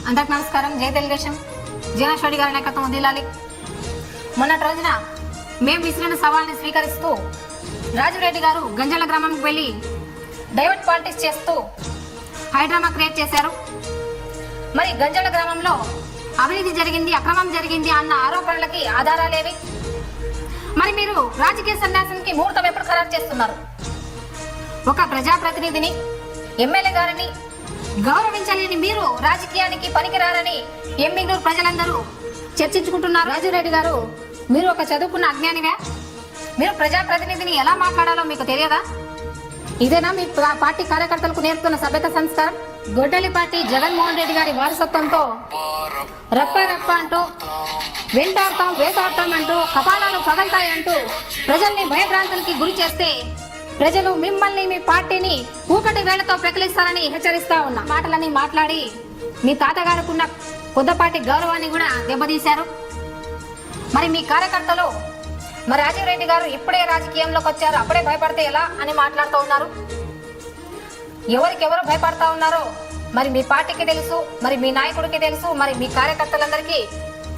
అందరికి నమస్కారం. జై తెలుగుదేశం. జీవనేష్ రెడ్డి గారి నాయకత్వం వదిలాలి. మొన్నటి రోజున మేము విసిరిన సవాల్ని స్వీకరిస్తూ రాజురెడ్డి గారు గంజాల గ్రామానికి వెళ్ళి డైవర్ట్ పాలిటిక్స్ చేస్తూ హైడ్రామా క్రియేట్ చేశారు. మరి గంజాల గ్రామంలో అవినీతి జరిగింది, అక్రమం జరిగింది అన్న ఆరోపణలకి ఆధారాలేవి? మరి మీరు రాజకీయ సన్యాసానికి ముహూర్తం ఎప్పుడు ఖరారు చేస్తున్నారు? ఒక ప్రజాప్రతినిధిని, ఎమ్మెల్యే గారిని గౌరవించలేని మీరు రాజకీయానికి పనికిరారని ఎమ్మిగనూరు ప్రజలందరూ చర్చించుకుంటున్నారు. రాజురెడ్డి గారు, మీరు ఒక చదువుకున్న అజ్ఞానివా? మీరు ప్రజాప్రతినిధిని ఎలా మాట్లాడాలో మీకు తెలియదా? ఇదేనా మీ పార్టీ కార్యకర్తలకు నేర్పుతున్న సభ్యత సంస్కారం? గొడ్డలి పార్టీ జగన్మోహన్ రెడ్డి గారి వారసత్వంతో రప్ప రప్ప అంటూ వెంటాడతాం వేటాడతాం అంటూ కపాలాలు పగలుతాయంటూ ప్రజల్ని భయభ్రాంతులకి గురి చేస్తే ప్రజలు మిమ్మల్ని, మీ పార్టీని కూకటి వేళ్లతో పెకిలిస్తారని హెచ్చరిస్తా ఉన్నా. మాటలని మాట్లాడి మీ తాతగారుకున్న కొద్దపాటి గౌరవాన్ని కూడా దెబ్బతీశారు. మరి మీ కార్యకర్తలు, మరి రాజీవ్ గారు ఇప్పుడే రాజకీయంలోకి వచ్చారు, అప్పుడే భయపడితే ఎలా అని మాట్లాడుతూ ఉన్నారు. ఎవరికెవరు భయపడతా ఉన్నారో మరి మీ పార్టీకి తెలుసు, మరి మీ నాయకుడికి తెలుసు, మరి మీ కార్యకర్తలందరికీ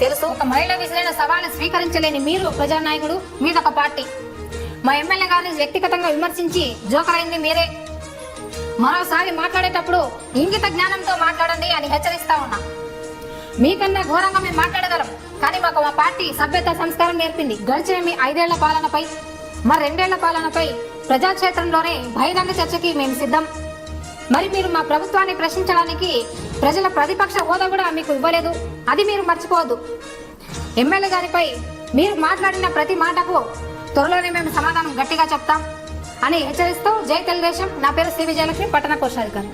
తెలుసు. ఒక మహిళ విసిరైన సవాల్ని స్వీకరించలేని మీరు ప్రజానాయకుడు, మీదొక పార్టీ. మా ఎమ్మెల్యే గారిని వ్యక్తిగతంగా విమర్శించి జోకర్ అయింది మీరే. మరోసారి మాట్లాడేటప్పుడు ఇంగిత జ్ఞానంతో మాట్లాడండి అని హెచ్చరిస్తా ఉన్నా. మీకన్నా ఘోరంగా మేము మాట్లాడగలం, కానీ మాకు మా పార్టీ సభ్యత సంస్కారం నేర్పింది. గడిచిన మీ 5 ఏళ్ల పాలనపై, మరి 2 ఏళ్ల పాలనపై ప్రజాక్షేత్రంలోనే బహిరంగ చర్చకి మేము సిద్ధం. మరి మీరు మా ప్రభుత్వాన్ని ప్రశ్నించడానికి ప్రజల ప్రతిపక్ష హోదా కూడా మీకు ఇవ్వలేదు, అది మీరు మర్చిపోవద్దు. ఎమ్మెల్యే గారిపై మీరు మాట్లాడిన ప్రతి మాటకు త్వరలోనే మేము సమాధానం గట్టిగా చెప్తాం అని హెచ్చరిస్తూ జై తెలుగుదేశం. నా పేరు శ్రీ విజయలక్ష్మి, పట్టణ కోశాధికారి.